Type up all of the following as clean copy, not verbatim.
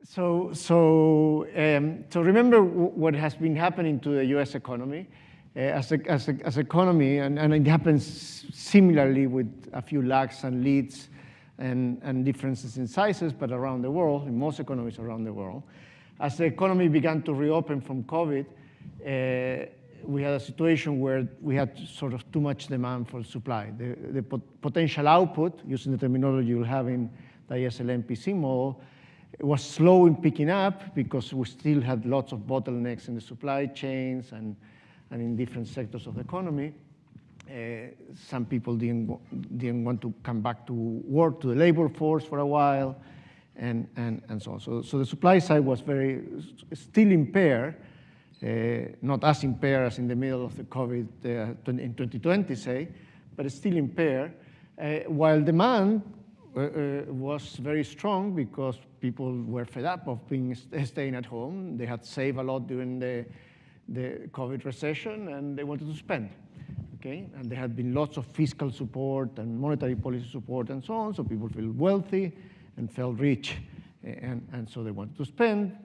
So remember what has been happening to the U.S. economy. As economy, and it happens similarly with a few lags and leads and differences in sizes, but around the world, in most economies around the world. As the economy began to reopen from COVID, we had a situation where we had sort of too much demand for supply. The potential output, using the terminology you'll have in the ISL MPC model, was slow in picking up because we still had lots of bottlenecks in the supply chains and in different sectors of the economy. Some people didn't want to come back to work, to the labor force for a while, and so on. So the supply side was still impaired, not as impaired as in the middle of the COVID in 2020, say, but it's still impaired, while demand was very strong because people were fed up of staying at home. They had saved a lot during the COVID recession, and they wanted to spend, okay? And there had been lots of fiscal support and monetary policy support and so on, so people feel wealthy and felt rich, and so they wanted to spend.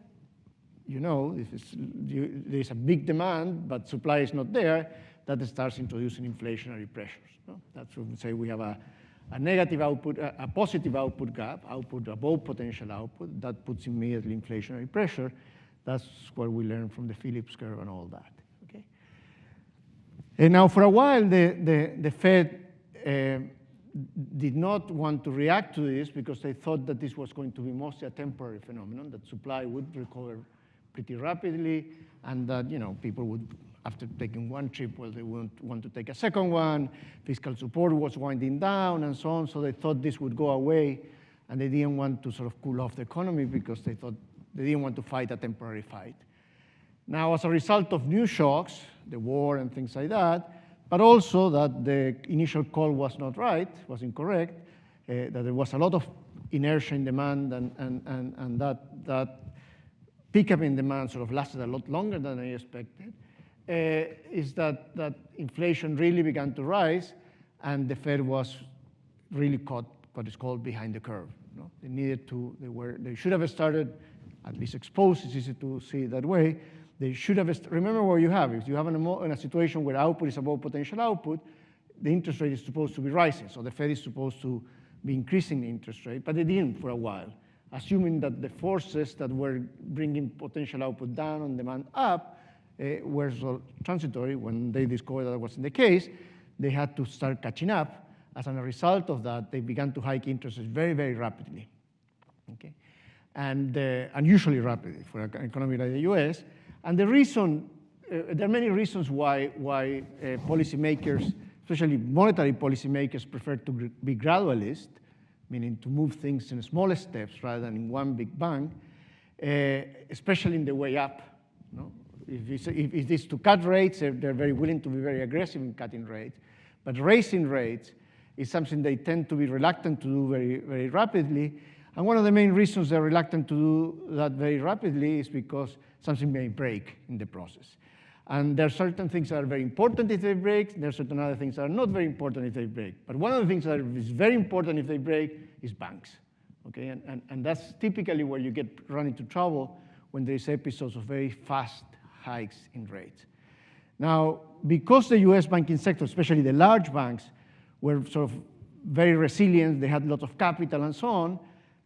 You know, there's a big demand, but supply is not there. That starts introducing inflationary pressures. No? That's when we say we have a negative output, a positive output gap, output above potential output, that puts immediately inflationary pressure. That's what we learned from the Phillips curve and all that, okay? And now for a while, the Fed did not want to react to this because they thought that this was going to be mostly a temporary phenomenon, that supply would recover pretty rapidly, and that, you know, people would, after taking one trip, well, they wouldn't want to take a second one, fiscal support was winding down, and so on, so they thought this would go away, and they didn't want to sort of cool off the economy because they thought they didn't want to fight a temporary fight. Now, as a result of new shocks, the war and things like that, but also that the initial call was not right, was incorrect, that there was a lot of inertia in demand, and that pickup in demand sort of lasted a lot longer than I expected, is that inflation really began to rise, and the Fed was really caught what is called behind the curve. You know? They needed to, they should have started, at least exposed, it's easy to see it that way. They should have, remember what you have. If you have in a situation where output is above potential output, the interest rate is supposed to be rising. So the Fed is supposed to be increasing the interest rate, but they didn't for a while, assuming that the forces that were bringing potential output down and demand up were so transitory. When they discovered that wasn't the case, they had to start catching up. As a result of that, they began to hike interest rates very, very rapidly, okay? And unusually rapidly for an economy like the US. And the reason, there are many reasons why policymakers, especially monetary policymakers, prefer to be gradualist, meaning to move things in smaller steps rather than in one big bang, especially in the way up. No? If it's to cut rates, they're very willing to be very aggressive in cutting rates. But raising rates is something they tend to be reluctant to do very, very rapidly. And one of the main reasons they're reluctant to do that very rapidly is because something may break in the process. And there are certain things that are very important if they break. There are certain other things that are not very important if they break. But one of the things that is very important if they break is banks. Okay? And that's typically where you run into trouble when there's episodes of very fast hikes in rates. Now, because the US banking sector, especially the large banks, were sort of very resilient, they had lots of capital and so on,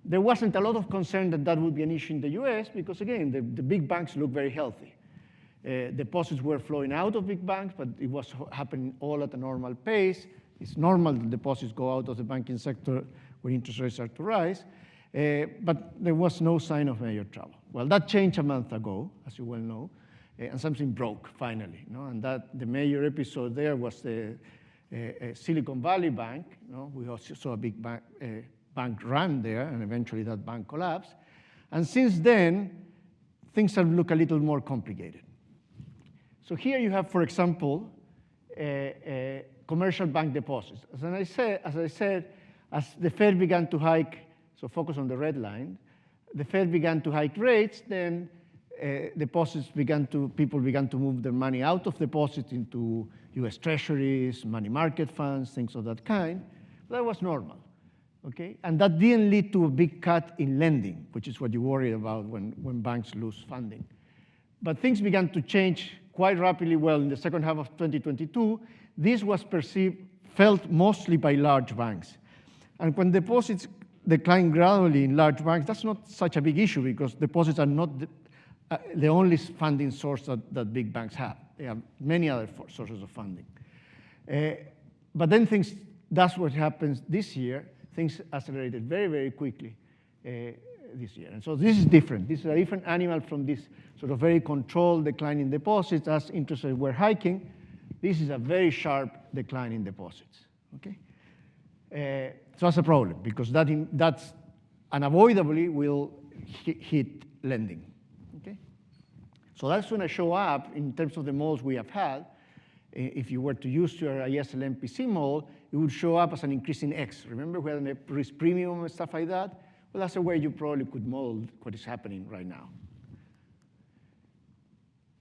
there wasn't a lot of concern that that would be an issue in the US because, again, the big banks look very healthy. Deposits were flowing out of big banks, but it was happening all at a normal pace. It's normal that deposits go out of the banking sector when interest rates start to rise, but there was no sign of major trouble. Well, that changed a month ago, as you well know, and something broke finally. You know? And that the major episode there was the Silicon Valley Bank. You know? We also saw a big bank run there, and eventually that bank collapsed. And since then, things have looked a little more complicated. So here you have, for example, commercial bank deposits. As I said, as the Fed began to hike, so focus on the red line, the Fed began to hike rates, then people began to move their money out of deposits into US Treasuries, money market funds, things of that kind. That was normal. okay? And that didn't lead to a big cut in lending, which is what you worry about when banks lose funding. But things began to change quite rapidly. Well, in the second half of 2022, this was felt mostly by large banks. And when deposits decline gradually in large banks, that's not such a big issue because deposits are not the only funding source that big banks have. They have many other sources of funding. But then that's what happens this year. Things accelerated very, very quickly this year. And so this is different. This is a different animal from this sort of very controlled decline in deposits as interest rates were hiking. This is a very sharp decline in deposits, okay? So that's a problem because that's unavoidably will hit lending, okay? So that's going to show up in terms of the models we have had. If you were to use your ISL MPC model, it would show up as an increase in X. Remember we had a risk premium and stuff like that? Well, that's a way you probably could model what is happening right now.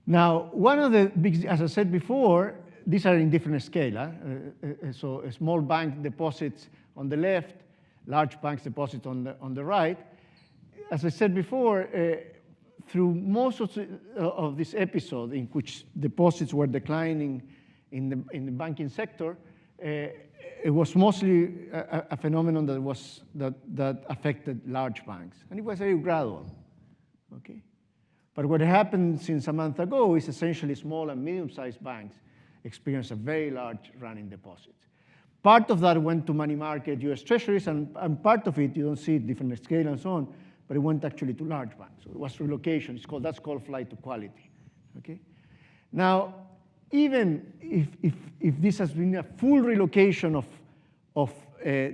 Now, one of the big, as I said before, these are in different scale. So a small bank deposits on the left, large banks deposits on the right. As I said before, through most of this episode in which deposits were declining in the banking sector, it was mostly a phenomenon that affected large banks, and it was very gradual, okay? But what happened since a month ago is essentially small and medium-sized banks experienced a very large run in deposits. Part of that went to money market, US Treasuries, and part of it, you don't see it, different scale and so on, but it went actually to large banks. So it was relocation. That's called flight to quality, okay? Now, even if this has been a full relocation of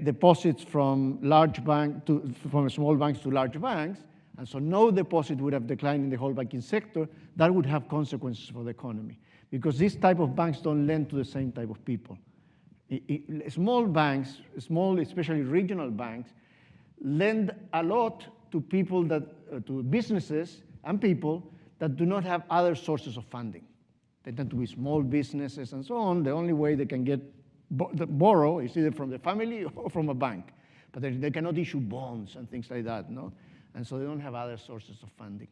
deposits from from small banks to large banks, and so no deposit would have declined in the whole banking sector, that would have consequences for the economy. Because these type of banks don't lend to the same type of people. Small banks, especially regional banks, lend a lot to people to businesses and people that do not have other sources of funding. They tend to be small businesses and so on. The only way they can borrow is either from the family or from a bank. But they cannot issue bonds and things like that, no? And so they don't have other sources of funding.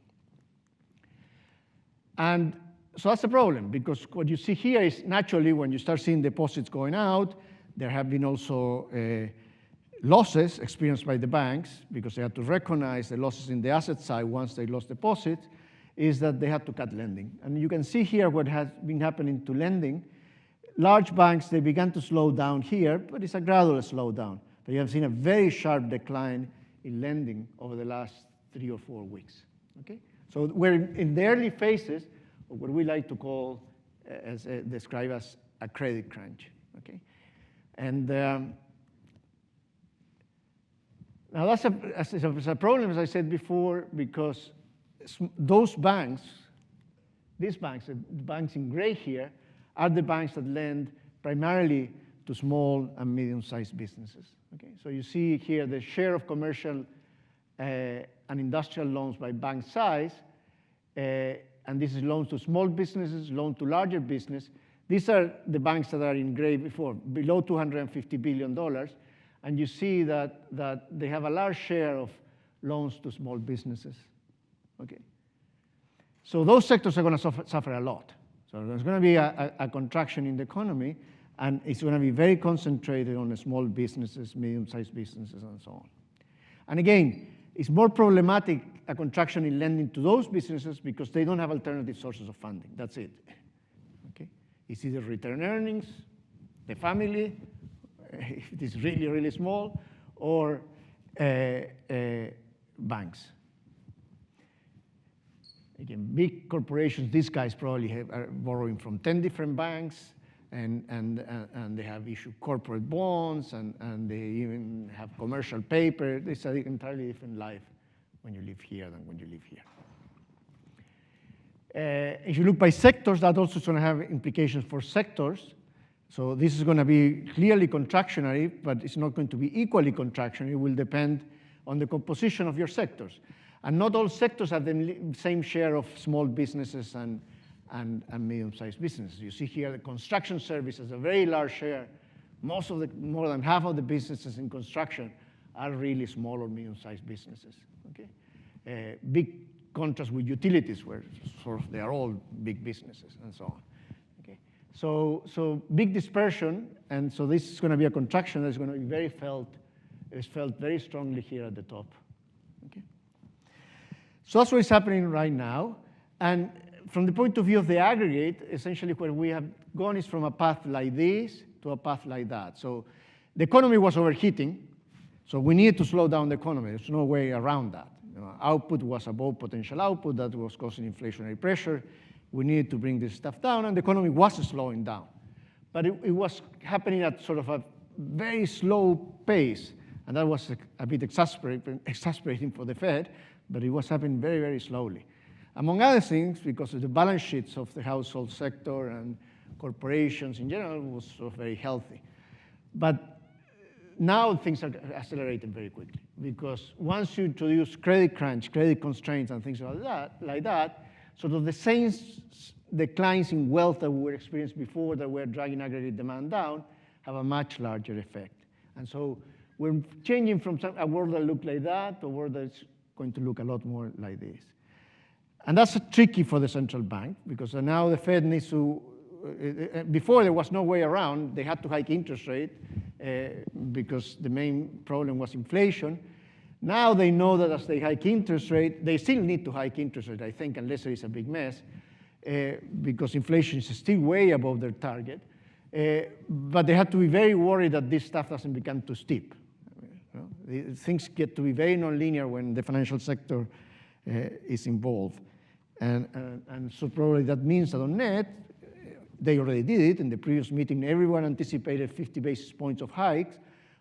And so that's a problem, because what you see here is naturally when you start seeing deposits going out, there have been also losses experienced by the banks because they had to recognize the losses in the asset side once they lost deposits, is that they had to cut lending. And you can see here what has been happening to lending. Large banks, they began to slow down here, but it's a gradual slowdown. But you have seen a very sharp decline in lending over the last 3 or 4 weeks, okay? So we're in the early phases of what we like to call, describe as a credit crunch, okay? And now that's a problem, as I said before, because those banks, these banks, the banks in gray here, are the banks that lend primarily to small and medium-sized businesses, okay? So you see here the share of commercial and industrial loans by bank size, and this is loans to small businesses, loans to larger business. These are the banks that are in gray before, below $250 billion, and you see that they have a large share of loans to small businesses, okay? So those sectors are going to suffer a lot. So there's going to be a contraction in the economy, and it's going to be very concentrated on the small businesses, medium-sized businesses, and so on. And again, it's more problematic, a contraction in lending to those businesses, because they don't have alternative sources of funding. That's it, okay? It's either return earnings, the family, if it is really, really small, or banks. Again, big corporations, these guys probably are borrowing from 10 different banks, and they have issued corporate bonds, and they even have commercial paper. It's an entirely different life when you live here than when you live here. If you look by sectors, that also is going to have implications for sectors. So this is going to be clearly contractionary, but it's not going to be equally contractionary. It will depend on the composition of your sectors. And not all sectors have the same share of small businesses and medium-sized businesses. You see here the construction service has a very large share. More than half of the businesses in construction are really small or medium-sized businesses. Okay? Big contrast with utilities, where sort of they are all big businesses and so on. Okay? So big dispersion, and so this is going to be a contraction that's going to be very felt. It's felt very strongly here at the top. Okay? So that's what is happening right now. And from the point of view of the aggregate, essentially where we have gone is from a path like this to a path like that. So the economy was overheating, so we needed to slow down the economy. There's no way around that. Output was above potential output. That was causing inflationary pressure. We needed to bring this stuff down, and the economy was slowing down. But it was happening at sort of a very slow pace, and that was a bit exasperating for the Fed, but it was happening very, very slowly. Among other things, because of the balance sheets of the household sector and corporations in general was sort of very healthy. But now things are accelerating very quickly, because once you introduce credit crunch, credit constraints, and things like that, sort of the same declines in wealth that we were experiencing before that were dragging aggregate demand down have a much larger effect. And so we're changing from a world that looked like that to a world that's going to look a lot more like this. And that's tricky for the central bank, because now the Fed needs to, before there was no way around, they had to hike interest rate because the main problem was inflation. Now they know that as they hike interest rate, they still need to hike interest rate, I think, unless there is a big mess, because inflation is still way above their target. But they have to be very worried that this stuff doesn't become too steep. Things get to be very nonlinear when the financial sector is involved. And so probably that means that on net, they already did it. In the previous meeting, everyone anticipated 50 basis points of hikes.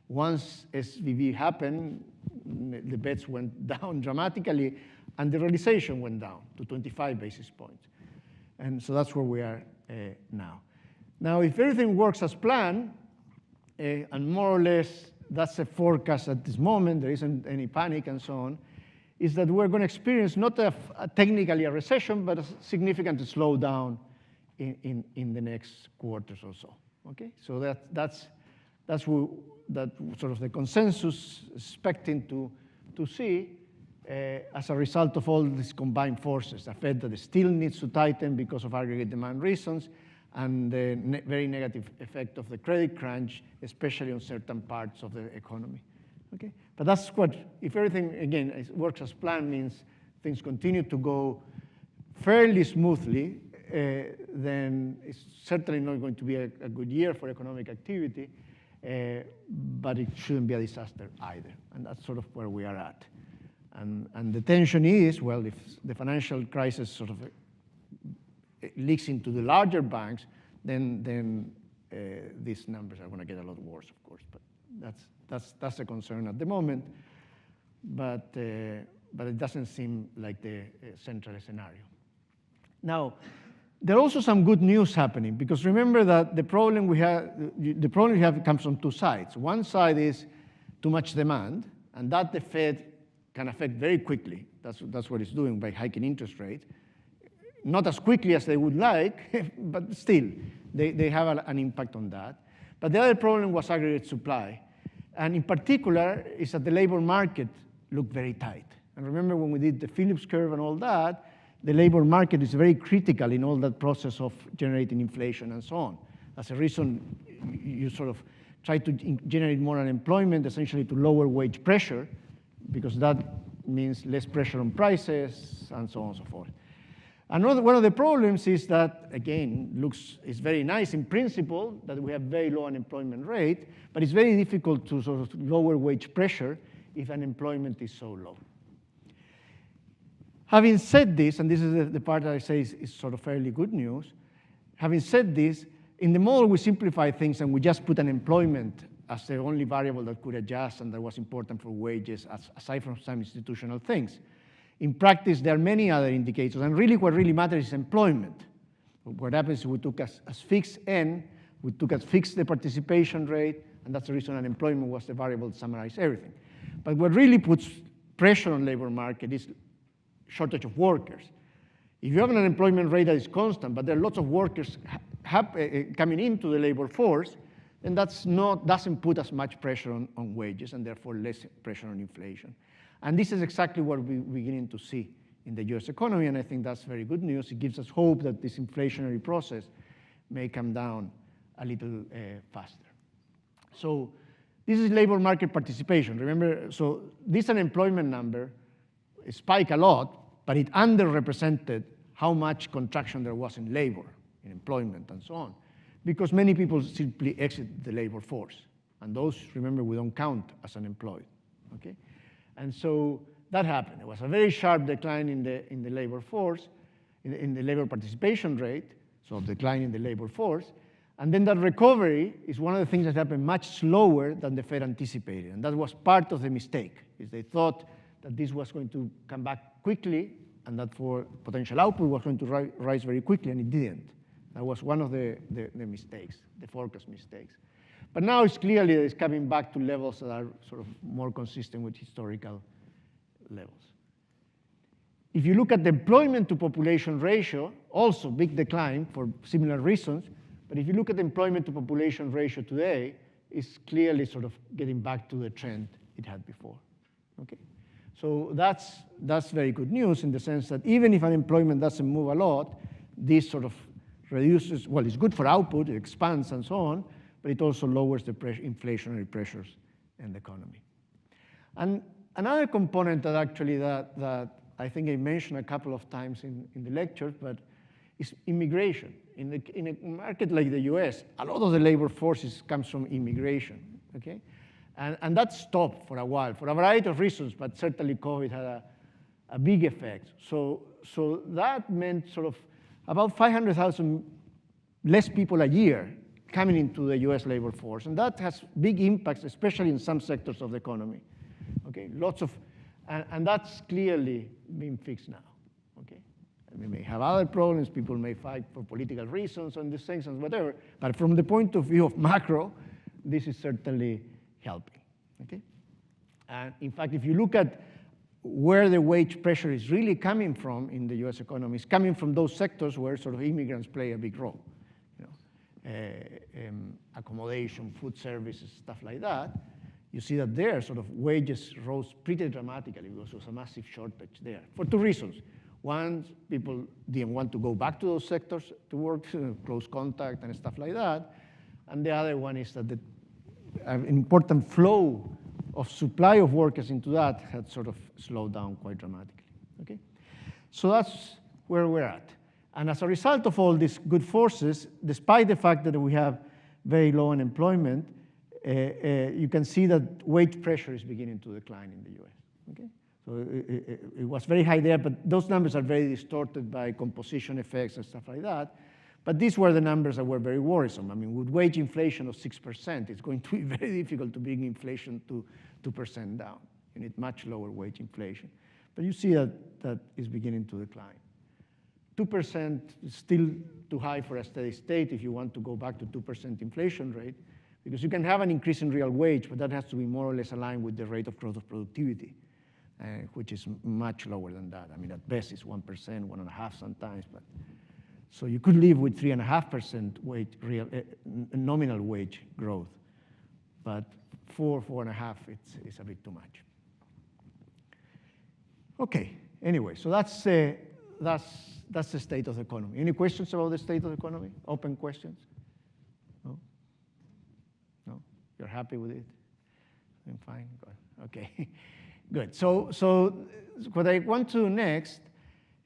Once SVB happened, the bets went down dramatically, and the realization went down to 25 basis points. And so that's where we are now. Now, if everything works as planned, and more or less that's a forecast at this moment, there isn't any panic and so on, is that we're going to experience not technically a recession, but a significant slowdown in the next quarters or so. Okay, so that's sort of the consensus expecting to see as a result of all these combined forces, a Fed that still needs to tighten because of aggregate demand reasons, and the very negative effect of the credit crunch, especially on certain parts of the economy. Okay? But that's what, if everything, again, works as planned, means things continue to go fairly smoothly, then it's certainly not going to be a good year for economic activity, but it shouldn't be a disaster either. And that's sort of where we are at. And the tension is, well, if the financial crisis sort of leaks into the larger banks, then these numbers are going to get a lot worse, of course. But that's a concern at the moment. But it doesn't seem like the central scenario. Now, there are also some good news happening, because remember that the problem we have comes from two sides. One side is too much demand, and that the Fed can affect very quickly. That's what it's doing by hiking interest rates. Not as quickly as they would like, but still, they have an impact on that. But the other problem was aggregate supply. And in particular, is that the labor market looked very tight. And remember when we did the Phillips curve and all that, the labor market is very critical in all that process of generating inflation and so on. That's a reason you sort of try to generate more unemployment, essentially to lower wage pressure, because that means less pressure on prices and so on and so forth. One of the problems is that, again, it's very nice in principle that we have very low unemployment rate, but it's very difficult to sort of lower wage pressure if unemployment is so low. Having said this, and this is the part that I say is sort of fairly good news, having said this, in the model we simplify things and we just put unemployment as the only variable that could adjust and that was important for wages, aside from some institutional things. In practice, there are many other indicators, and really what really matters is employment. What happens is we took as fixed N, we took as fixed the participation rate, and that's the reason unemployment was the variable to summarize everything. But what really puts pressure on labor market is shortage of workers. If you have an unemployment rate that is constant, but there are lots of workers coming into the labor force, then doesn't put as much pressure on wages and therefore less pressure on inflation. And this is exactly what we're beginning to see in the US economy, and I think that's very good news. It gives us hope that this inflationary process may come down a little faster. So this is labor market participation. Remember, so this unemployment number spiked a lot, but it underrepresented how much contraction there was in labor, in employment, and so on, because many people simply exit the labor force. And those, remember, we don't count as unemployed, okay? And so that happened. It was a very sharp decline in the labor force, in the labor participation rate, so decline in the labor force. And then that recovery is one of the things that happened much slower than the Fed anticipated. And that was part of the mistake, is they thought that this was going to come back quickly and that for potential output was going to rise very quickly, and it didn't. That was one of the mistakes, the forecast mistakes. But now it's clearly it's coming back to levels that are sort of more consistent with historical levels. If you look at the employment to population ratio, also big decline for similar reasons, but if you look at the employment to population ratio today, it's clearly sort of getting back to the trend it had before, okay? So that's very good news in the sense that even if unemployment doesn't move a lot, this sort of reduces, well, it's good for output, it expands and so on, but it also lowers the inflationary pressures in the economy. And another component that actually that I think I mentioned a couple of times in the lecture, but is immigration. In a market like the US, a lot of the labor forces comes from immigration, okay? And that stopped for a while, for a variety of reasons, but certainly COVID had a big effect. So that meant sort of about 500,000 less people a year coming into the US labor force. And that has big impacts, especially in some sectors of the economy, okay? Lots of, and that's clearly being fixed now, okay? We may have other problems, people may fight for political reasons on these things and whatever, but from the point of view of macro, this is certainly helping, okay? And in fact, if you look at where the wage pressure is really coming from in the US economy, it's coming from those sectors where sort of immigrants play a big role, you know, accommodation, food services, stuff like that. You see that there sort of wages rose pretty dramatically because there was a massive shortage there for two reasons. One, people didn't want to go back to those sectors to work, close contact and stuff like that. And the other one is that the important flow of supply of workers into that had sort of slowed down quite dramatically, okay? So that's where we're at. And as a result of all these good forces, despite the fact that we have very low unemployment, you can see that wage pressure is beginning to decline in the US, okay? So it was very high there, but those numbers are very distorted by composition effects and stuff like that. But these were the numbers that were very worrisome. I mean, with wage inflation of 6%, it's going to be very difficult to bring inflation to 2% down. You need much lower wage inflation. But you see that is beginning to decline. 2% is still too high for a steady state if you want to go back to 2% inflation rate, because you can have an increase in real wage, but that has to be more or less aligned with the rate of growth of productivity, which is much lower than that. I mean, at best it's 1%, 1.5% sometimes, but so you could live with 3.5% real nominal wage growth, but 4.5%, it's a bit too much. Okay. Anyway, so that's the state of the economy. Any questions about the state of the economy? Open questions? No? No? You're happy with it? I'm fine. Good. Okay. Good. So what I want to do next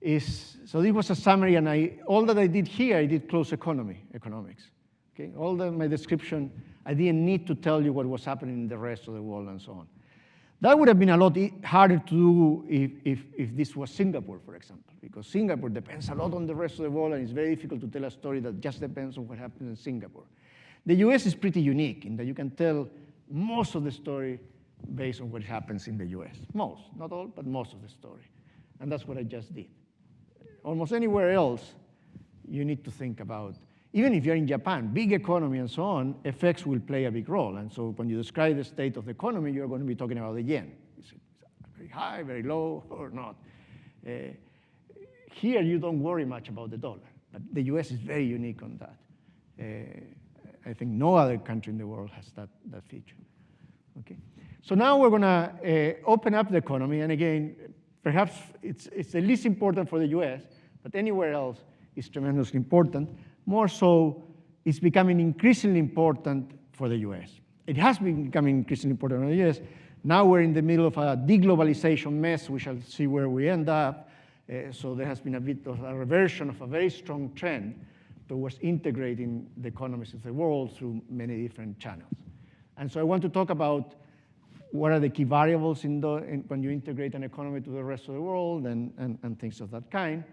is, so this was a summary, and all that I did here, I did close economics. Okay? All my description, I didn't need to tell you what was happening in the rest of the world and so on. That would have been a lot harder to do if this was Singapore, for example, because Singapore depends a lot on the rest of the world, and it's very difficult to tell a story that just depends on what happens in Singapore. The US is pretty unique in that you can tell most of the story based on what happens in the US. Most, not all, but most of the story. And that's what I just did. Almost anywhere else, you need to think about, even if you're in Japan, big economy and so on, effects will play a big role. And so when you describe the state of the economy, you're going to be talking about the yen. Is it very high, very low, or not? Here, you don't worry much about the dollar. But the US is very unique on that. I think no other country in the world has that feature. Okay? So now we're going to open up the economy. And again, perhaps it's the least important for the US, but anywhere else it's tremendously important. More so, it's becoming increasingly important for the US. It has been becoming increasingly important for the US. Now we're in the middle of a deglobalization mess. We shall see where we end up. So there has been a bit of a reversion of a very strong trend towards integrating the economies of the world through many different channels. And so I want to talk about what are the key variables when you integrate an economy to the rest of the world and things of that kind.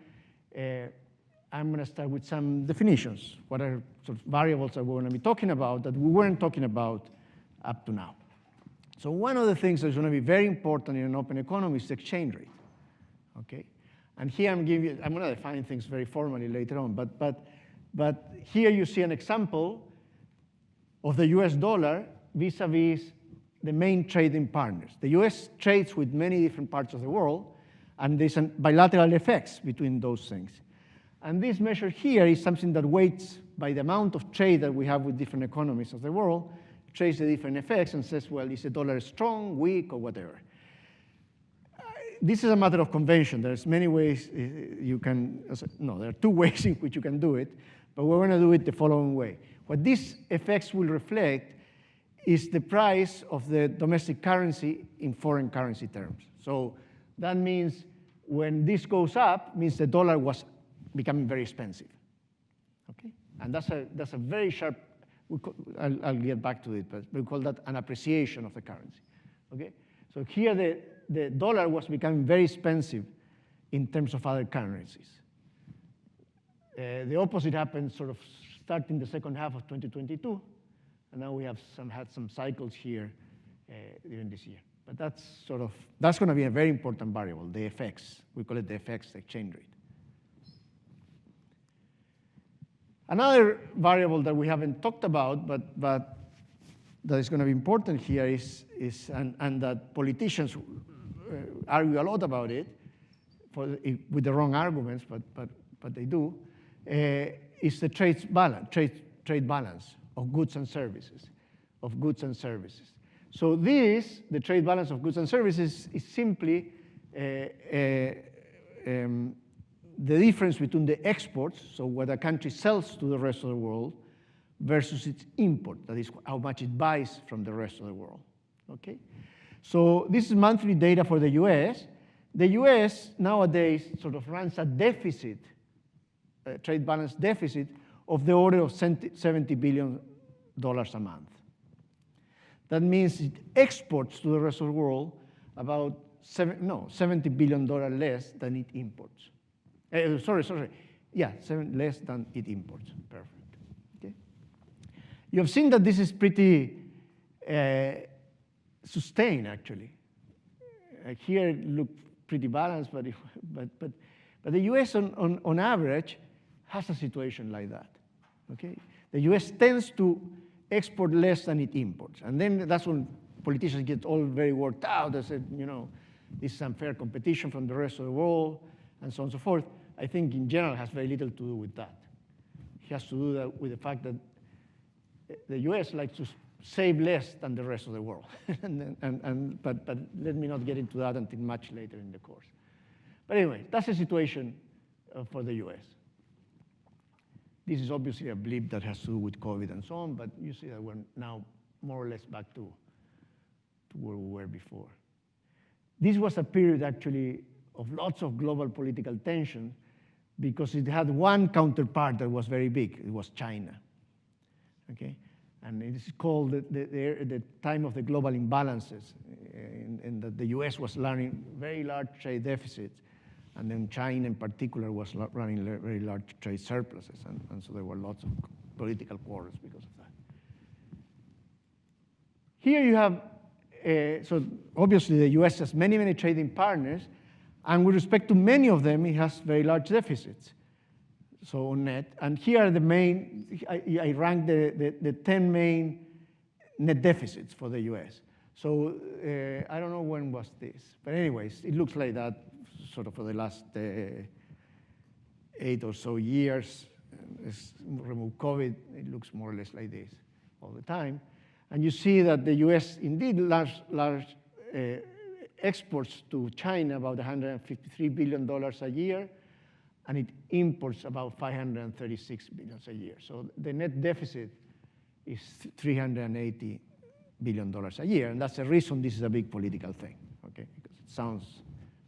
I'm going to start with some definitions. What are sort of variables that we're going to be talking about that we weren't talking about up to now? So one of the things that's going to be very important in an open economy is the exchange rate. Okay? And here I'm going to define things very formally later on, but here you see an example of the US dollar vis-a-vis the main trading partners. The US trades with many different parts of the world, and there's bilateral effects between those things. And this measure here is something that weights by the amount of trade that we have with different economies of the world, trades the different effects and says, well, is the dollar strong, weak, or whatever? This is a matter of convention. There's many ways you can, no, there are two ways in which you can do it, but we're going to do it the following way. What these effects will reflect is the price of the domestic currency in foreign currency terms. So that means when this goes up, means the dollar was becoming very expensive. Okay? And that's a very sharp, I'll get back to it, but we call that an appreciation of the currency. Okay? So here the dollar was becoming very expensive in terms of other currencies. The opposite happened sort of starting the second half of 2022, and now we have had some cycles here during this year. But that's going to be a very important variable, the FX. We call it the FX, the exchange rate. Another variable that we haven't talked about, but that is going to be important here is and that politicians argue a lot about it with the wrong arguments, but they do, is the trade balance of goods and services, So the trade balance of goods and services is simply the difference between the exports, so what a country sells to the rest of the world, versus its import, that is how much it buys from the rest of the world. Okay? So this is monthly data for the US. The US nowadays sort of runs a deficit, trade balance deficit, of the order of $70 billion a month. That means it exports to the rest of the world about $70 billion less than it imports. Less than it imports. Perfect. Okay. You have seen that this is pretty sustained, actually. Here it looks pretty balanced, but the US on average has a situation like that. Okay. The US tends to export less than it imports, and then that's when politicians get all very worked out. They said, this is unfair competition from the rest of the world, and so on and so forth. I think in general it has very little to do with that. It has to do that with the fact that the US likes to save less than the rest of the world. but let me not get into that until much later in the course. But anyway, that's the situation for the US. This is obviously a blip that has to do with COVID and so on, but you see that we're now more or less back to where we were before. This was a period actually of lots of global political tension because it had one counterpart that was very big. It was China. Okay? And it is called the time of the global imbalances, in that the US was running very large trade deficits, and then China in particular was running very large trade surpluses, and so there were lots of political quarrels because of that. Here you have, so obviously the US has many, many trading partners, and with respect to many of them, it has very large deficits, so on net. And here are the main, I ranked the 10 main net deficits for the US. So I don't know when was this, but anyways, it looks like that sort of for the last 8 or so years. remove COVID, it looks more or less like this all the time. And you see that the US indeed large exports to China about $153 billion a year, and it imports about $536 billion a year. So the net deficit is $380 billion a year, and that's the reason this is a big political thing, okay? Because it sounds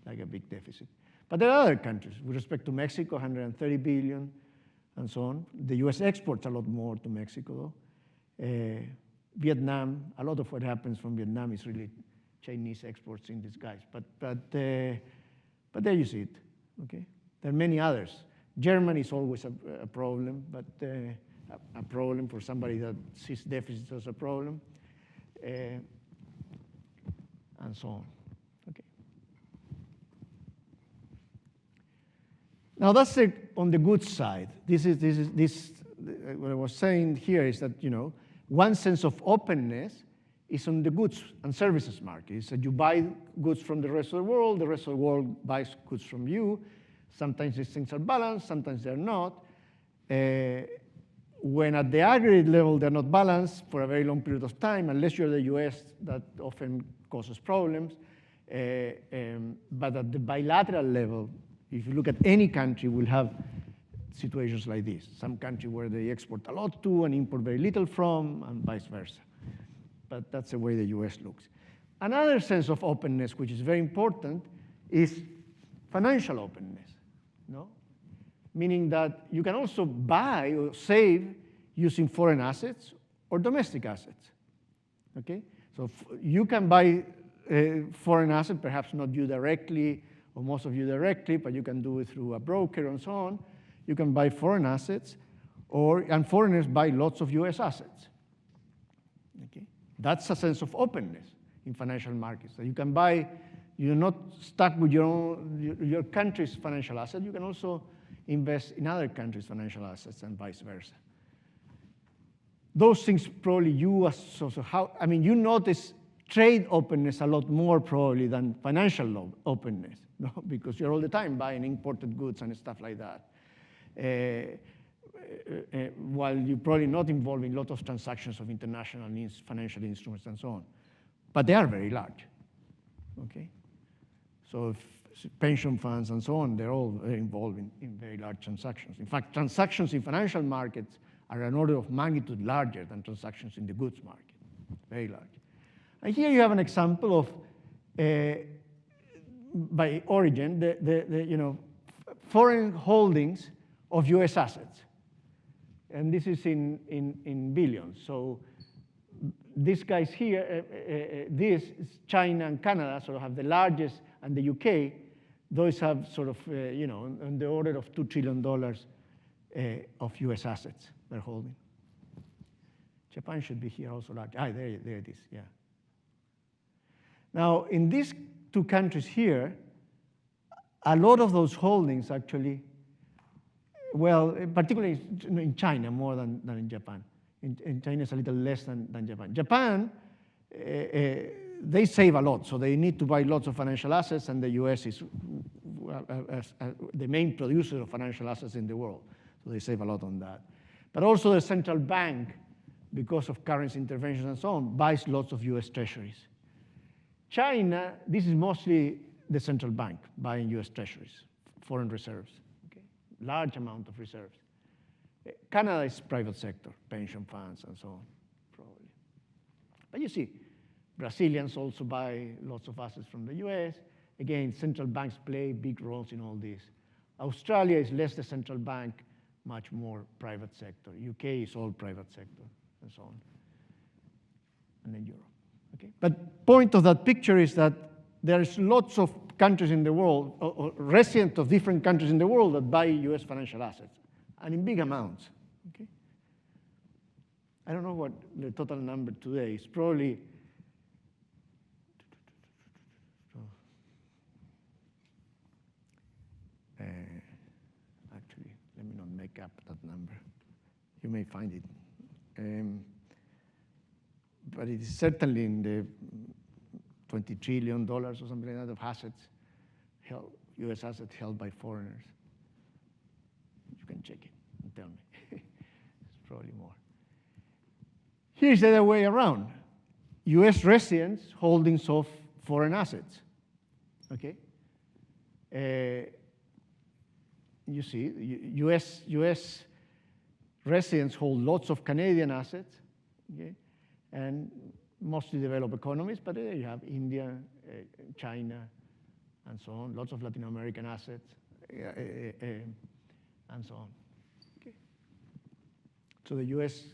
like a big deficit. But there are other countries. With respect to Mexico, 130 billion, and so on. The US exports a lot more to Mexico, though. Vietnam, a lot of what happens from Vietnam is really Chinese exports in disguise. But there you see it, okay? There are many others. Germany is always a problem, but a problem for somebody that sees deficits as a problem, and so on. Okay. Now that's on the good side. What I was saying here is that, you know, one sense of openness is on the goods and services market. It's that you buy goods from the rest of the world buys goods from you. Sometimes these things are balanced, sometimes they're not. When at the aggregate level they're not balanced for a very long period of time, unless you're the US, that often causes problems. But at the bilateral level, if you look at any country, we'll have situations like this. Some country where they export a lot to and import very little from, and vice versa. But that's the way the US looks. Another sense of openness, which is very important, is financial openness, no? Meaning that you can also buy or save using foreign assets or domestic assets, okay? So you can buy foreign asset, perhaps not you directly, or most of you directly, but you can do it through a broker and so on. You can buy foreign assets, and foreigners buy lots of US assets, okay? That's a sense of openness in financial markets. So you can buy, you're not stuck with your country's financial asset. You can also invest in other countries' financial assets and vice versa. Those things probably you notice trade openness a lot more probably than financial openness, no? Because you're all the time buying imported goods and stuff like that. While you're probably not involved in a lot of transactions of international financial instruments and so on. But they are very large, okay? So if pension funds and so on, they're all very involved in very large transactions. In fact, transactions in financial markets are an order of magnitude larger than transactions in the goods market, very large. And here you have an example of, by origin, the foreign holdings of US assets. And this is in billions. So these guys here, this is China and Canada sort of have the largest, and the UK, those have sort of, on the order of $2 trillion of US assets they're holding. Japan should be here also large. There it is, yeah. Now, in these two countries here, a lot of those holdings actually, well, particularly in China more than in Japan. In China, it's a little less than Japan. Japan, they save a lot, so they need to buy lots of financial assets, and the US is the main producer of financial assets in the world, so they save a lot on that. But also the central bank, because of currency interventions and so on, buys lots of US treasuries. China, this is mostly the central bank buying US treasuries, foreign reserves, okay? Large amount of reserves. Canada is private sector, pension funds and so on, probably. But you see, Brazilians also buy lots of assets from the US. Again, central banks play big roles in all this. Australia is less the central bank, much more private sector. UK is all private sector, and so on. And then Europe, okay? But point of that picture is that there's lots of countries in the world, or residents of different countries in the world that buy US financial assets, and in big amounts, okay? I don't know what the total number today is. Probably, actually, let me not make up that number. You may find it. But it is certainly in the $20 trillion or something like that of assets, US assets held by foreigners. You can check it and tell me. probably more. Here's the other way around. US residents holdings of foreign assets, okay? You see, US residents hold lots of Canadian assets, okay? And mostly developed economies, but you have India, China, and so on, lots of Latin American assets, and so on. Okay. So the US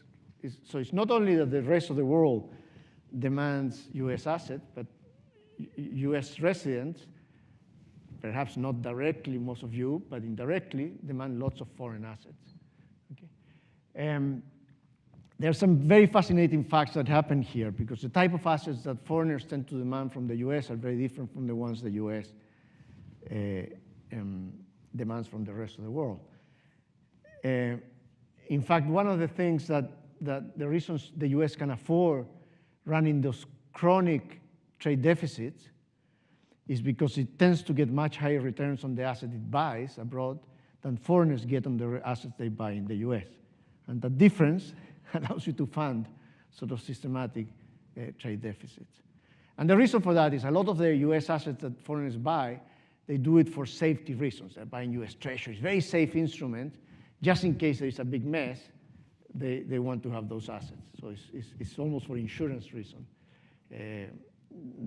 so it's not only that the rest of the world demands US assets, but US residents, perhaps not directly, most of you, but indirectly, demand lots of foreign assets. Okay. There are some very fascinating facts that happen here, because the type of assets that foreigners tend to demand from the US are very different from the ones the US demands from the rest of the world. In fact, one of the things that the reasons the US can afford running those chronic trade deficits is because it tends to get much higher returns on the asset it buys abroad than foreigners get on the assets they buy in the US. And the difference allows you to fund sort of systematic trade deficits. And the reason for that is a lot of the US assets that foreigners buy, they do it for safety reasons. They're buying US treasuries, very safe instrument. Just in case there is a big mess, they want to have those assets. So it's almost for insurance reason.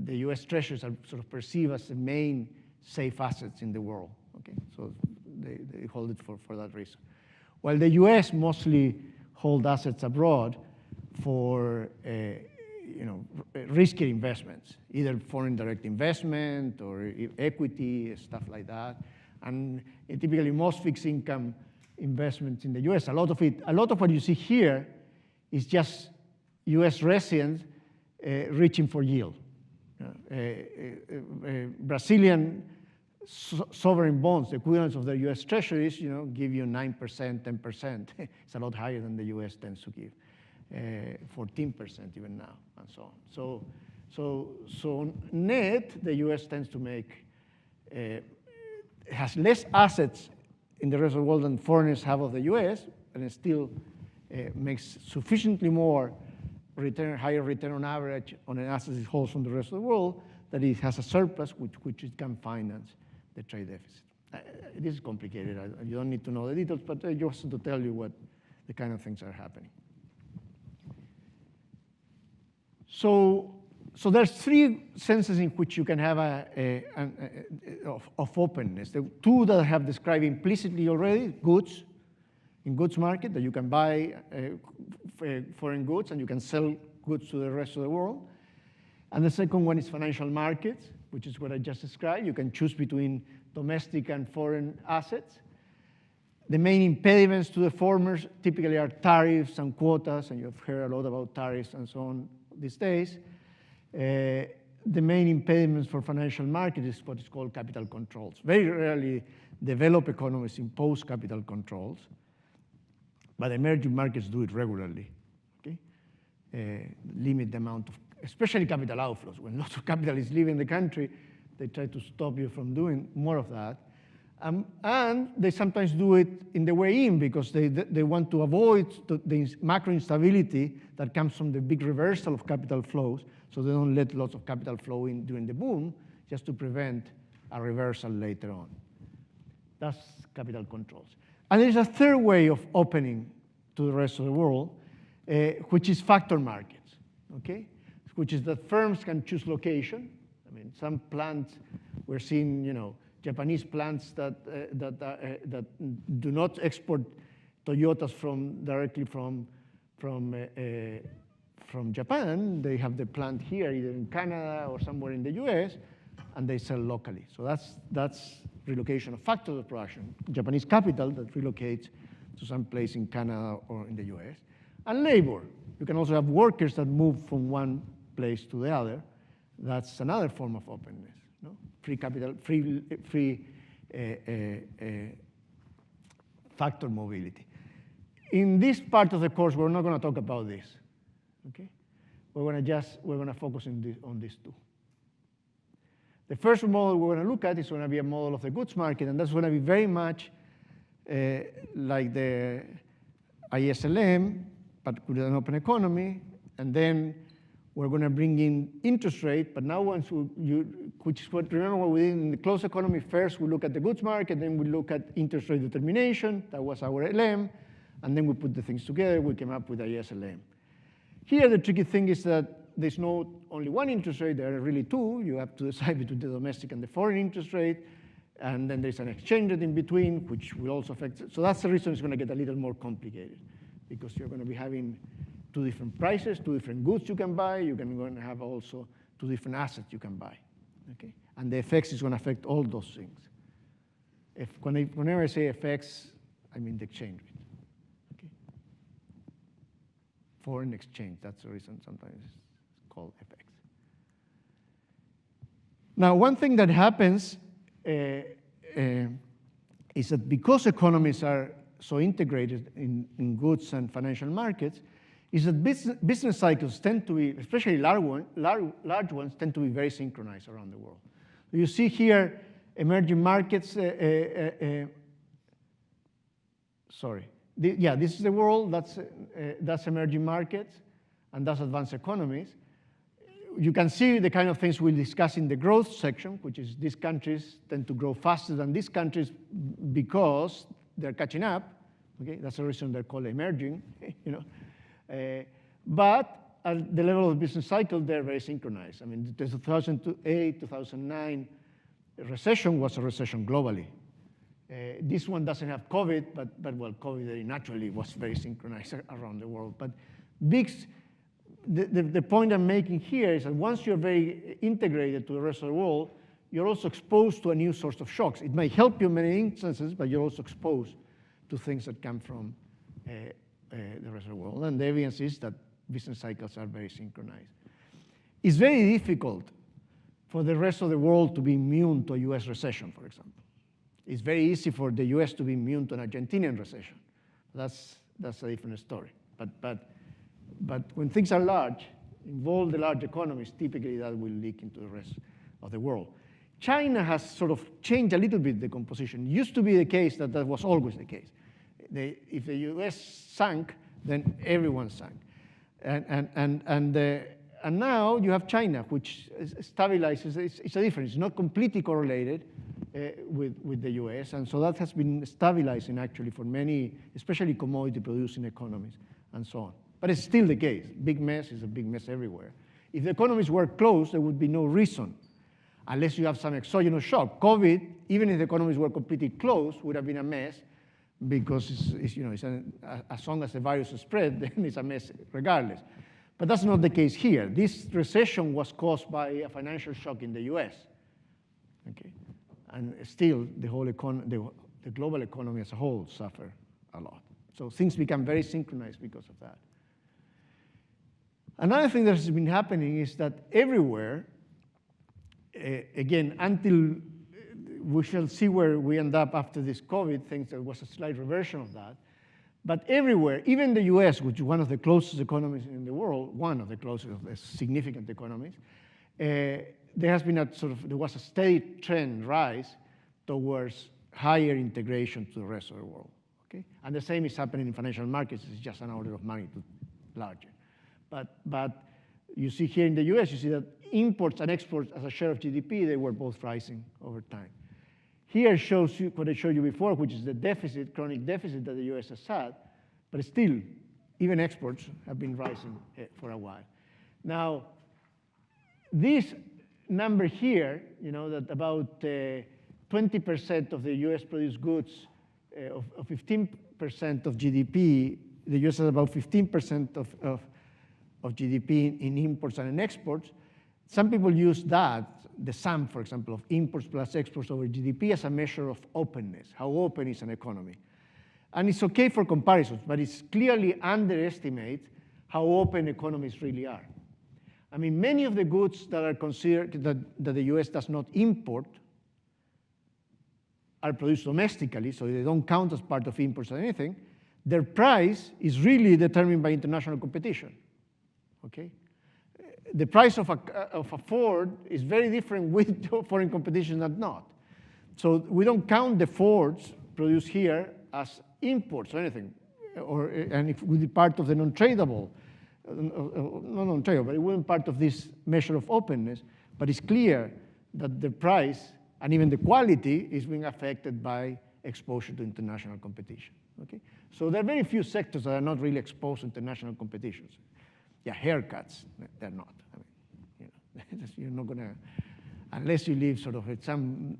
The US treasuries are sort of perceived as the main safe assets in the world. Okay, so they hold it for that reason. While the US mostly hold assets abroad for riskier investments, either foreign direct investment or equity, stuff like that. And typically most fixed income investments in the US, a lot of what you see here is just US residents reaching for yield. Brazilian sovereign bonds, the equivalents of the US treasuries, give you 9%, 10%. It's a lot higher than the US tends to give, 14% even now, and so on. So net, the US tends to make, has less assets in the rest of the world than foreigners have of the US, and it still makes sufficiently more return, higher return on average on an asset it holds from the rest of the world, that it has a surplus which it can finance the trade deficit. This is complicated. You don't need to know the details, but just to tell you what the kind of things are happening. So there's three senses in which you can have of openness. The two that I have described implicitly already: goods, in goods market, that you can buy foreign goods and you can sell goods to the rest of the world. And the second one is financial markets, which is what I just described. You can choose between domestic and foreign assets. The main impediments to the former typically are tariffs and quotas, and you've heard a lot about tariffs and so on these days. The main impediments for financial markets is what is called capital controls. Very rarely developed economies impose capital controls, but emerging markets do it regularly. Okay? Limit the amount of, especially capital outflows. When lots of capital is leaving the country, they try to stop you from doing more of that. And they sometimes do it in the way in, because they want to avoid the macro instability that comes from the big reversal of capital flows, so they don't let lots of capital flow in during the boom, just to prevent a reversal later on. That's capital controls. And there's a third way of opening to the rest of the world, which is factor markets, okay? Which is that firms can choose location. I mean, some plants, we're seeing, Japanese plants that do not export Toyotas directly from Japan. They have the plant here, either in Canada or somewhere in the US, and they sell locally. So that's relocation of factors of production. Japanese capital that relocates to some place in Canada or in the US. And labor. You can also have workers that move from one place to the other. That's another form of openness. No? Free capital, free factor mobility. In this part of the course, we're not going to talk about this. Okay? We're going to focus on these two. The first model we're going to look at is going to be a model of the goods market, and that's going to be very much like the ISLM, but with an open economy, and then we're going to bring in interest rate, but now once which is what, remember what we did in the closed economy, first we look at the goods market, then we look at interest rate determination, that was our LM, and then we put the things together, we came up with ISLM. Here the tricky thing is that there's no only one interest rate, there are really two. You have to decide between the domestic and the foreign interest rate, and then there's an exchange rate in between, which will also affect it. So that's the reason it's going to get a little more complicated, because you're going to be having two different prices, two different goods you can buy. You're going to have also two different assets you can buy. Okay? And the FX is going to affect all those things. Whenever I say FX, I mean the exchange rate. Okay? Foreign exchange, that's the reason sometimes it's called FX. Now, one thing that happens is that because economies are so integrated in goods and financial markets, is that business cycles tend to be, especially large ones, tend to be very synchronized around the world. You see here emerging markets, sorry. This is the world, that's emerging markets, and that's advanced economies. You can see the kind of things we'll discuss in the growth section, which is these countries tend to grow faster than these countries because they're catching up. Okay, that's the reason they're called emerging, you know. But at the level of the business cycle, they're very synchronized. I mean, the 2008, 2009 recession was a recession globally. This one doesn't have COVID, but well, COVID very naturally was very synchronized around the world. But the point I'm making here is that once you're very integrated to the rest of the world, you're also exposed to a new source of shocks. It may help you in many instances, but you're also exposed to things that come from the rest of the world. And the evidence is that business cycles are very synchronized. It's very difficult for the rest of the world to be immune to a US recession, for example. It's very easy for the US to be immune to an Argentinian recession. That's a different story. But when things are large, involve the large economies, typically that will leak into the rest of the world. China has sort of changed a little bit the composition. It used to be the case that was always the case. If the US sank, then everyone sank. And now you have China, which stabilizes. It's a difference. It's not completely correlated with the US. And so that has been stabilizing, actually, for many, especially commodity-producing economies and so on. But it's still the case. Big mess is a big mess everywhere. If the economies were closed, there would be no reason, unless you have some exogenous shock. COVID, even if the economies were completely closed, would have been a mess, because as long as the virus is spread, then it's a mess regardless. But that's not the case here. This recession was caused by a financial shock in the US. Okay? And still, the whole the global economy as a whole suffered a lot. So things become very synchronized because of that. Another thing that has been happening is that everywhere, again, until we shall see where we end up after this COVID thing, there was a slight reversion of that. But everywhere, even the US, which is one of the closest economies in the world, one of the closest of the significant economies, there was a steady trend rise towards higher integration to the rest of the world. Okay? And the same is happening in financial markets. It's just an order of magnitude larger. But you see here in the US, you see that imports and exports as a share of GDP, they were both rising over time. Here shows you what I showed you before, which is the deficit, chronic deficit that the US has had, but still, even exports have been rising for a while. Now, this number here, that about 20% of the US produced goods, of 15% of GDP, the US has about 15% of GDP in imports and in exports. Some people use that, the sum, for example, of imports plus exports over GDP as a measure of openness. How open is an economy? And it's okay for comparisons, but it's clearly underestimate how open economies really are. I mean, many of the goods that are considered that the US does not import are produced domestically, so they don't count as part of imports or anything. Their price is really determined by international competition. Okay? The price of a Ford is very different with foreign competition than not. So we don't count the Fords produced here as imports or anything. and if it would be part of the non-tradable, not non-tradable, but it wouldn't be part of this measure of openness, but it's clear that the price and even the quality is being affected by exposure to international competition. Okay? So there are very few sectors that are not really exposed to international competitions. Yeah, haircuts, they're not. I mean, you're not going to, unless you live sort of at some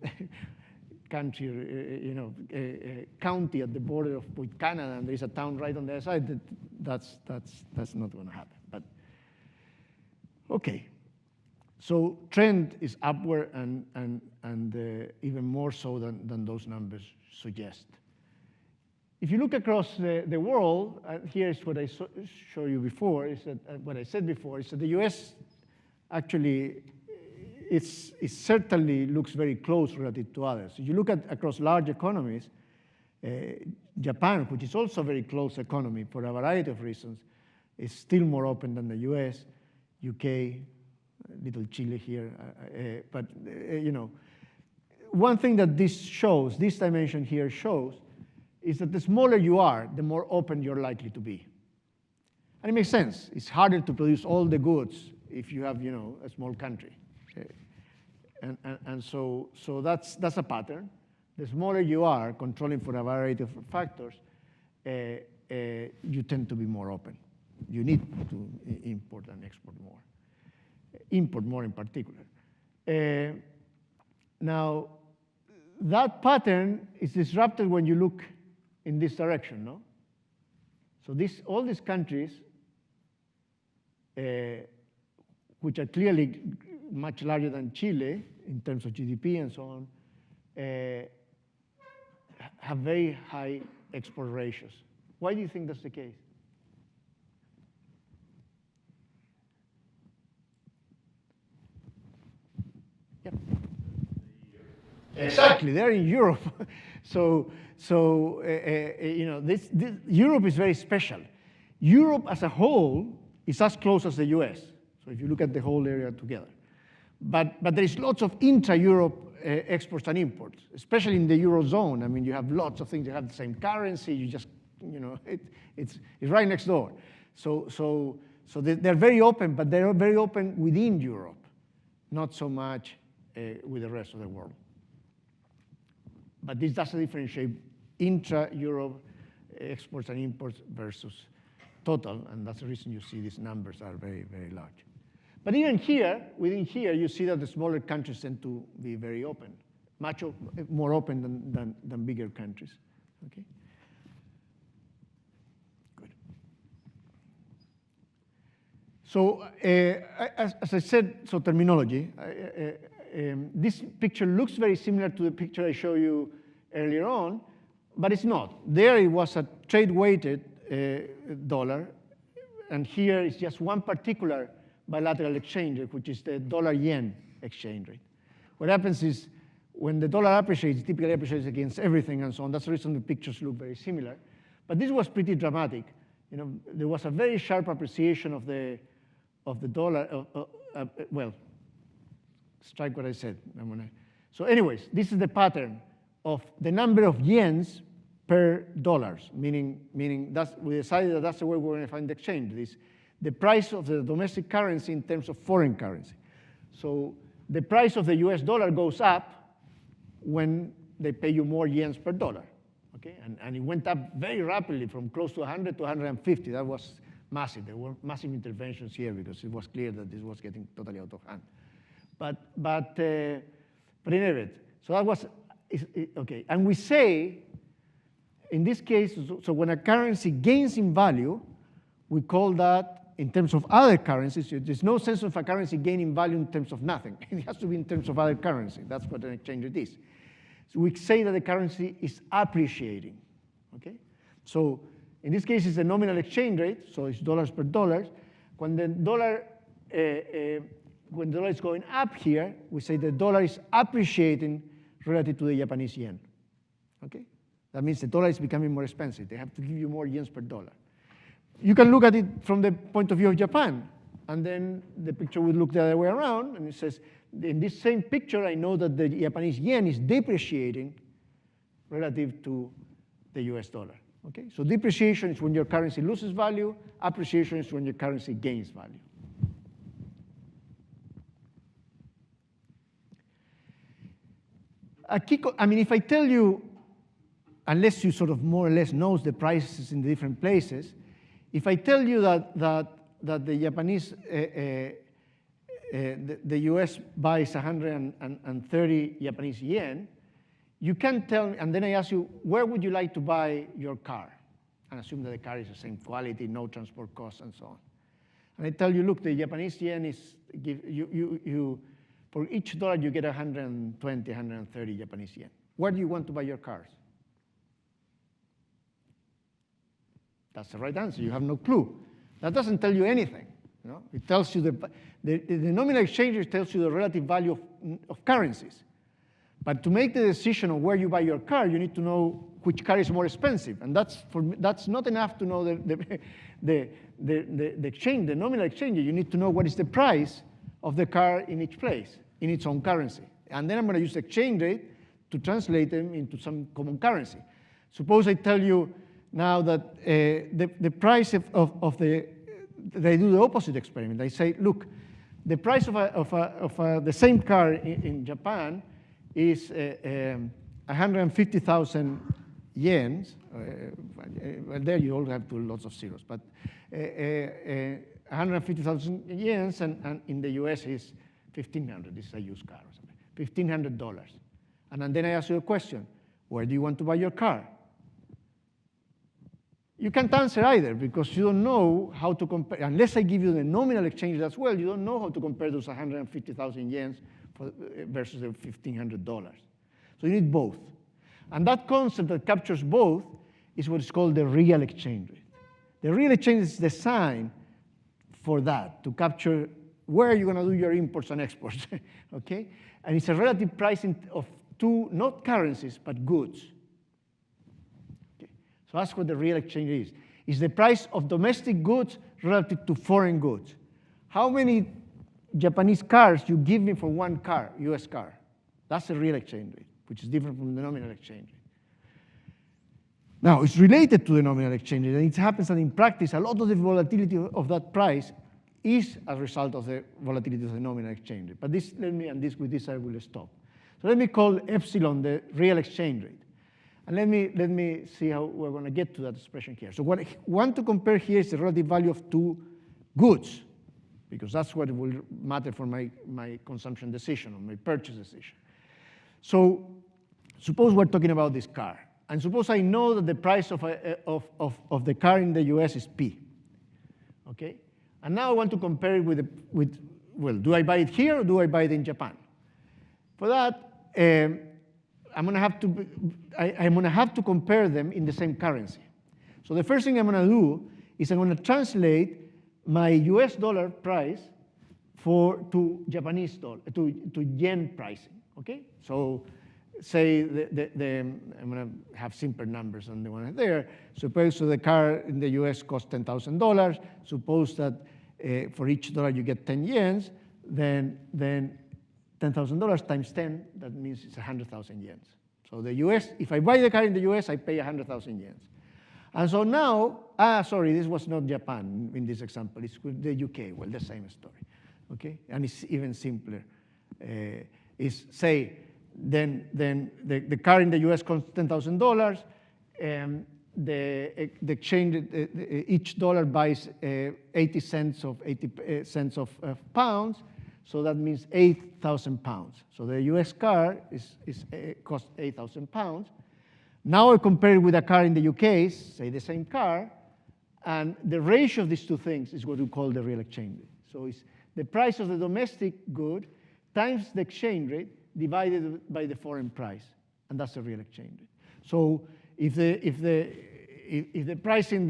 country, county at the border with Canada, and there's a town right on the other side, that's not going to happen. But okay. So trend is upward and even more so than those numbers suggest. If you look across the world, here's what I showed you before, is that what I said before, is that the US actually it certainly looks very close relative to others. If you look at across large economies, Japan, which is also a very close economy for a variety of reasons, is still more open than the US, UK, little Chile here, but one thing that this shows, this dimension here shows, is that the smaller you are, the more open you're likely to be. And it makes sense. It's harder to produce all the goods if you have, a small country. And so that's a pattern. The smaller you are, controlling for a variety of factors, you tend to be more open. You need to import and export more. Import more in particular. Now, that pattern is disrupted when you look in this direction, no? So all these countries, which are clearly much larger than Chile in terms of GDP and so on, have very high export ratios. Why do you think that's the case? Yep. Exactly, they're in Europe. So Europe is very special. Europe as a whole is as close as the US. So if you look at the whole area together. But there is lots of intra-Europe exports and imports, especially in the Eurozone. I mean, you have lots of things. You have the same currency. You just, it's right next door. So they're very open, but they're very open within Europe, not so much with the rest of the world. But this doesn't differentiate intra-Europe exports and imports versus total, and that's the reason you see these numbers are very, very large. But even here, within here, you see that the smaller countries tend to be very open, much more open than bigger countries. Okay. Good. So as I said, so terminology. This picture looks very similar to the picture I showed you earlier on, but it's not. There it was a trade-weighted dollar, and here is just one particular bilateral exchange rate, which is the dollar-yen exchange rate. What happens is when the dollar appreciates, it typically appreciates against everything and so on. That's the reason the pictures look very similar. But this was pretty dramatic. There was a very sharp appreciation of the dollar. Well, strike what I said. So anyways, this is the pattern of the number of yens per dollars, meaning we decided that that's the way we're going to find the exchange. The price of the domestic currency in terms of foreign currency. So the price of the US dollar goes up when they pay you more yens per dollar. Okay? And it went up very rapidly from close to 100 to 150. That was massive. There were massive interventions here because it was clear that this was getting totally out of hand. But in any event, so that was, okay. And we say, in this case, so when a currency gains in value, we call that, in terms of other currencies, there's no sense of a currency gaining value in terms of nothing. It has to be in terms of other currency. That's what an exchange rate is. So we say that the currency is appreciating. Okay? So in this case, it's a nominal exchange rate, so it's dollars per dollars. When the dollar is going up here, we say the dollar is appreciating relative to the Japanese yen. Okay? That means the dollar is becoming more expensive. They have to give you more yens per dollar. You can look at it from the point of view of Japan, and then the picture would look the other way around, and it says, in this same picture, I know that the Japanese yen is depreciating relative to the US dollar. Okay? So depreciation is when your currency loses value. Appreciation is when your currency gains value. If I tell you, unless you sort of more or less knows the prices in the different places, if I tell you that the Japanese, the US buys 130 Japanese yen, you can tell me, and then I ask you, where would you like to buy your car? And assume that the car is the same quality, no transport costs, and so on. And I tell you, look, the Japanese yen is, for each dollar you get 120, 130 Japanese yen. Where do you want to buy your cars? That's the right answer. You have no clue. That doesn't tell you anything. You know? It tells you the nominal exchange rate tells you the relative value of currencies. But to make the decision on where you buy your car, you need to know which car is more expensive. And that's not enough to know the exchange, the nominal exchange. You need to know what is the price of the car in each place, in its own currency. And then I'm going to use the exchange rate to translate them into some common currency. Suppose I tell you now that the price they do the opposite experiment. They say, look, the price of the same car in Japan is 150,000 yens. Well, there you all have lots of zeros, but 150,000 yens, and in the US is 1,500. This is a used car or something. $1,500. And then I ask you a question: where do you want to buy your car? You can't answer either because you don't know how to compare. Unless I give you the nominal exchange as well, you don't know how to compare those 150,000 yens versus the $1,500. So you need both. And that concept that captures both is what is called the real exchange rate. The real exchange is designed for that, to capture where you're going to do your imports and exports, okay? And it's a relative pricing of two, not currencies, but goods. Okay? So that's what the real exchange is. It's the price of domestic goods relative to foreign goods. How many Japanese cars you give me for one car, US car? That's the real exchange rate, which is different from the nominal exchange rate. Now, it's related to the nominal exchange rate, and it happens that in practice, a lot of the volatility of that price is a result of the volatility of the nominal exchange rate. But with this I will stop. So let me call epsilon the real exchange rate. And let me see how we're going to get to that expression here. So what I want to compare here is the relative value of two goods, because that's what will matter for my consumption decision or my purchase decision. So suppose we're talking about this car. And suppose I know that the price of the car in the US is P. Okay? And now I want to compare it with well, do I buy it here or do I buy it in Japan? For that, I'm going to have to compare them in the same currency. So the first thing I'm going to do is I'm going to translate my US dollar price to Japanese dollar, to yen pricing. Okay? So say I'm going to have simpler numbers than the one there. Suppose the car in the US costs $10,000. Suppose that for each dollar you get 10 yens, then $10,000 times 10, that means it's 100,000 yens. So the US, if I buy the car in the US, I pay 100,000 yens. And so now, sorry, this was not Japan in this example. It's the UK. Well, the same story. Okay? And it's even simpler. Is say, then the car in the US costs $10,000. The exchange, each dollar buys 80 cents of pounds, so that means 8,000 pounds. So the US car costs 8,000 pounds. Now I compare it with a car in the UK, say the same car, and the ratio of these two things is what we call the real exchange rate. So it's the price of the domestic good times the exchange rate divided by the foreign price, and that's the real exchange rate. So if the price of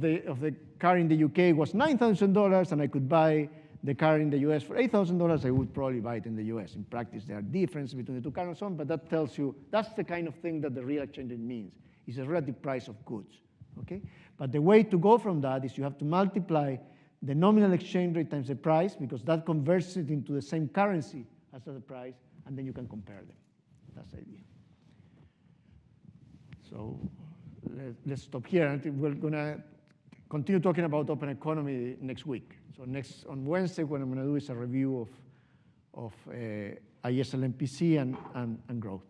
the car in the UK was $9,000 and I could buy the car in the US for $8,000, I would probably buy it in the US. In practice, there are differences between the two cars and so on, but that tells you that's the kind of thing that the real exchange rate means. It's a relative price of goods. Okay? But the way to go from that is you have to multiply the nominal exchange rate times the price, because that converts it into the same currency as the price, and then you can compare them. That's the idea. So let's stop here. I think we're going to continue talking about open economy next week. So on Wednesday, what I'm going to do is a review of ISL MPC and growth.